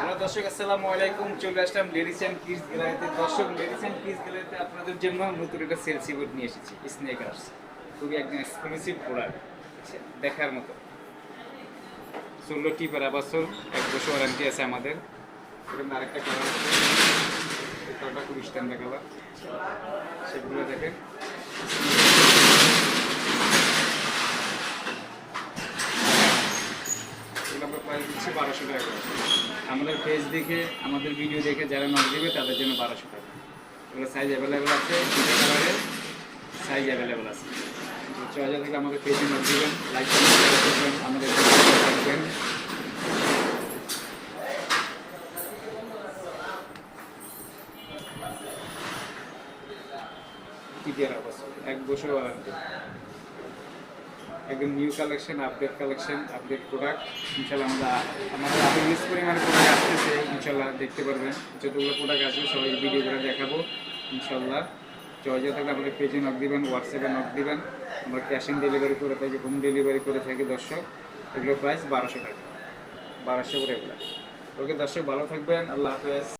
Hello দর্শক, আসসালামু আলাইকুম। চলে আসলাম লেডিস অ্যান্ড কিডস গ্যালারিতে। দর্শক, লেডিস অ্যান্ড কিডস গ্যালারিতে আপনাদের জন্য নতুন একটা সেলসি বোর্ড নিয়ে এসেছি, স্নেকার্স। খুবই একদম এক্সক্লুসিভ প্রোডাক্ট, দেখার মতো। 16টি প্যারাবাসল, 1 বছর ওয়ারেন্টি আছে আমাদের। এরকম আরেকটা কালার আছে, এই কালারটা খুব স্ট্যান্ডার্ড কালার, সেগুলো দেখেন। আমরা প্রাইস দিচ্ছি 1200 টাকা। আমাদের পেজ দেখে, আমাদের ভিডিও দেখে যারা নক দেবে তাদের জন্য 1200 টাকা। এগুলো সাইজ অ্যাভেলেবেল আছে, দুটো কালারের সাইজ অ্যাভেলেবেল আছে। চয়েস থেকে আমাদের পেজে নক দেবেন, লাইক করবেন, আমাদের থাকবেন। টিপিআর অবস্থা 1 বছর ওয়ারেন্টি, একদম new collection, update collection, update product. ইনশাল্লাহ আমাদের আরও ইউজ পরিমাণে প্রোডাক্ট আসতেছে, ইনশাল্লাহ দেখতে পারবেন। যতগুলো প্রোডাক্ট আসবে সবাই ভিডিও করে দেখাবো ইনশাল্লাহ। চয়েস থাকলে আমাদের পেজে নক দিবেন, হোয়াটসঅ্যাপে নক দিবেন। আমরা ক্যাশ অন ডেলিভারি করে থাকি, হোম ডেলিভারি করে থাকি। দর্শক, এগুলোর প্রাইস 1200 টাকা, 1200 করে এগুলো। ওকে দর্শক, ভালো থাকবেন, আল্লাহ হাফেজ।